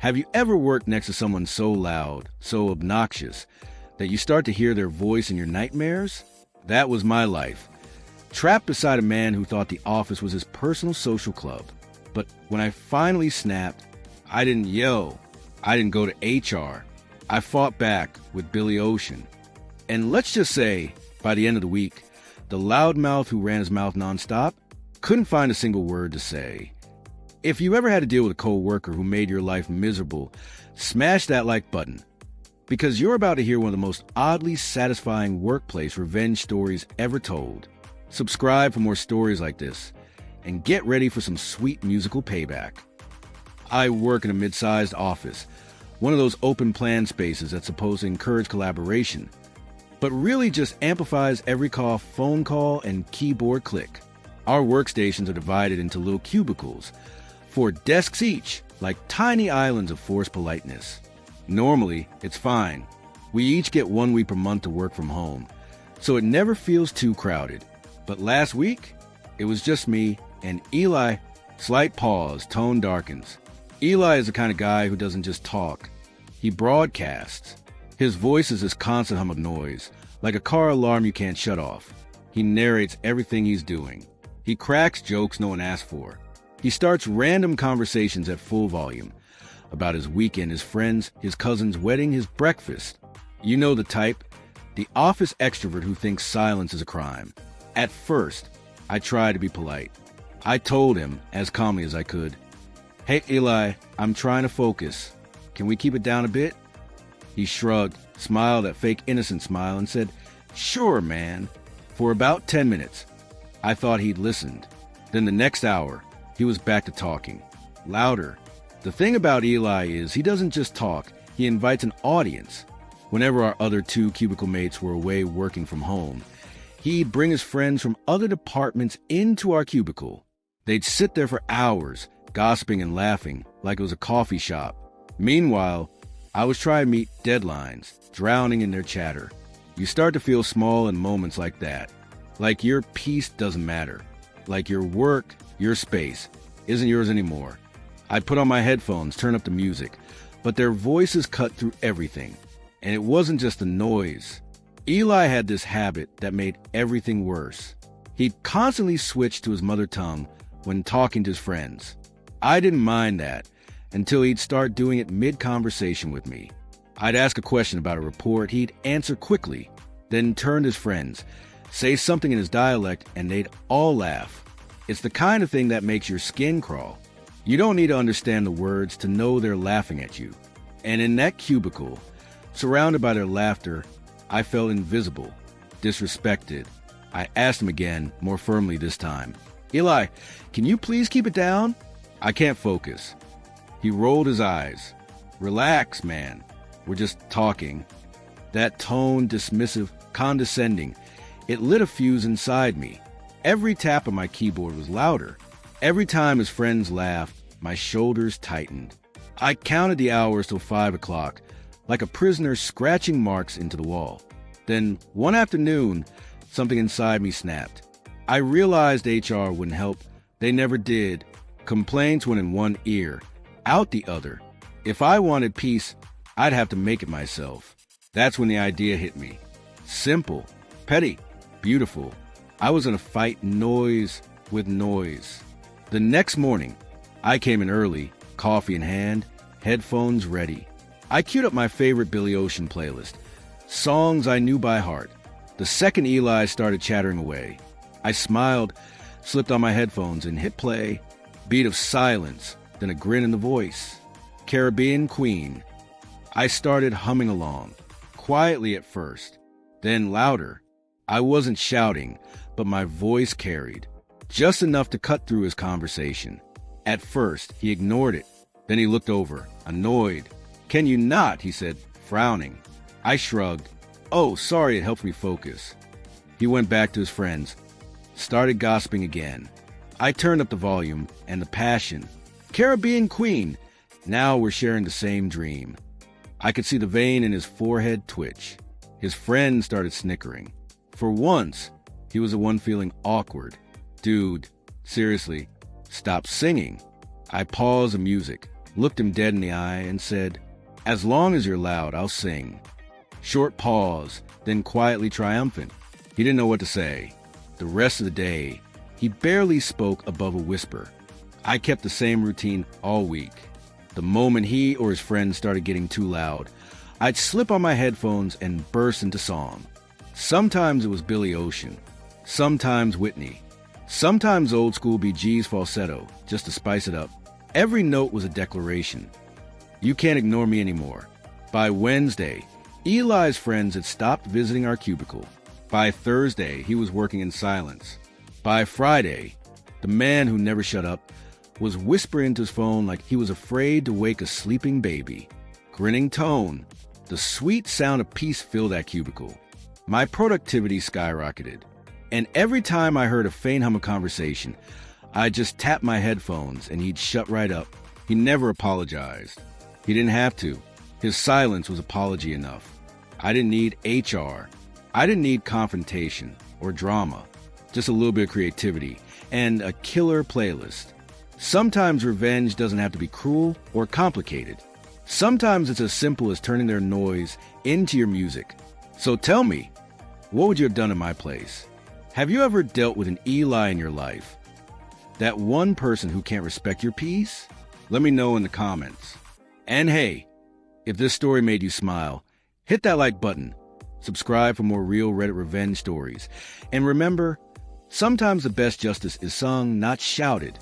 Have you ever worked next to someone so loud, so obnoxious, that you start to hear their voice in your nightmares? That was my life. Trapped beside a man who thought the office was his personal social club. But when I finally snapped, I didn't yell. I didn't go to HR. I fought back with Billy Ocean. And let's just say, by the end of the week, the loudmouth who ran his mouth nonstop couldn't find a single word to say. If you ever had to deal with a coworker who made your life miserable, smash that like button. Because you're about to hear one of the most oddly satisfying workplace revenge stories ever told. Subscribe for more stories like this, and get ready for some sweet musical payback. I work in a mid-sized office, one of those open plan spaces that's supposed to encourage collaboration, but really just amplifies every cough, phone call, and keyboard click. Our workstations are divided into little cubicles, 4 desks each, like tiny islands of forced politeness. Normally, it's fine. We each get 1 week per month to work from home, so it never feels too crowded. But last week, it was just me and Eli. Slight pause, tone darkens. Eli is the kind of guy who doesn't just talk. He broadcasts. His voice is this constant hum of noise, like a car alarm you can't shut off. He narrates everything he's doing. He cracks jokes no one asked for. He starts random conversations at full volume about his weekend, his friends, his cousin's wedding, his breakfast. You know the type, the office extrovert who thinks silence is a crime. At first, I tried to be polite. I told him, as calmly as I could, "Hey, Eli, I'm trying to focus. Can we keep it down a bit?" He shrugged, smiled that fake innocent smile, and said, "Sure, man." For about 10 minutes, I thought he'd listened. Then the next hour, he was back to talking. Louder. The thing about Eli is he doesn't just talk, he invites an audience. Whenever our other 2 cubicle mates were away working from home, he'd bring his friends from other departments into our cubicle. They'd sit there for hours, gossiping and laughing like it was a coffee shop. Meanwhile, I was trying to meet deadlines, drowning in their chatter. You start to feel small in moments like that. Like your peace doesn't matter. Like your work, your space, isn't yours anymore. I'd put on my headphones, turn up the music, but their voices cut through everything. And it wasn't just the noise. Eli had this habit that made everything worse. He'd constantly switch to his mother tongue when talking to his friends. I didn't mind that until he'd start doing it mid-conversation with me. I'd ask a question about a report, he'd answer quickly, then turn to his friends, say something in his dialect, and they'd all laugh. It's the kind of thing that makes your skin crawl. You don't need to understand the words to know they're laughing at you. And in that cubicle, surrounded by their laughter, I felt invisible, disrespected. I asked him again, more firmly this time, "Eli, can you please keep it down? I can't focus." He rolled his eyes. "Relax, man. We're just talking." That tone, dismissive, condescending, it lit a fuse inside me. Every tap of my keyboard was louder. Every time his friends laughed, my shoulders tightened. I counted the hours till 5 o'clock, like a prisoner scratching marks into the wall. Then, one afternoon, something inside me snapped. I realized HR wouldn't help. They never did. Complaints went in one ear, out the other. If I wanted peace, I'd have to make it myself. That's when the idea hit me. Simple, petty, beautiful. I was gonna fight noise with noise. The next morning, I came in early, coffee in hand, headphones ready. I queued up my favorite Billy Ocean playlist, songs I knew by heart. The second Eli started chattering away, I smiled, slipped on my headphones, and hit play. Beat of silence, then a grin in the voice. Caribbean Queen. I started humming along, quietly at first, then louder. I wasn't shouting, but my voice carried, just enough to cut through his conversation. At first, he ignored it. Then he looked over, annoyed. "Can you not?" he said, frowning. I shrugged. "Oh, sorry, it helps me focus." He went back to his friends, started gossiping again. I turned up the volume and the passion. Caribbean Queen. Now we're sharing the same dream. I could see the vein in his forehead twitch. His friend started snickering. For once, he was the one feeling awkward. "Dude, seriously, stop singing." I paused the music, looked him dead in the eye, and said, "As long as you're loud, I'll sing." Short pause, then quietly triumphant. He didn't know what to say. The rest of the day, he barely spoke above a whisper. I kept the same routine all week. The moment he or his friends started getting too loud, I'd slip on my headphones and burst into song. Sometimes it was Billy Ocean, sometimes Whitney, sometimes old school Bee Gees falsetto, just to spice it up. Every note was a declaration. You can't ignore me anymore. By Wednesday, Eli's friends had stopped visiting our cubicle. By Thursday, he was working in silence. By Friday, the man who never shut up was whispering into his phone like he was afraid to wake a sleeping baby. Grinning tone, the sweet sound of peace filled that cubicle. My productivity skyrocketed, and every time I heard a faint hum of conversation, I'd just tap my headphones and he'd shut right up. He never apologized. He didn't have to. His silence was apology enough. I didn't need HR. I didn't need confrontation or drama. Just a little bit of creativity and a killer playlist. Sometimes revenge doesn't have to be cruel or complicated. Sometimes it's as simple as turning their noise into your music. So tell me, what would you have done in my place? Have you ever dealt with an Eli in your life? That one person who can't respect your peace? Let me know in the comments. And hey, if this story made you smile, hit that like button. Subscribe for more real Reddit revenge stories. And remember, sometimes the best justice is sung, not shouted.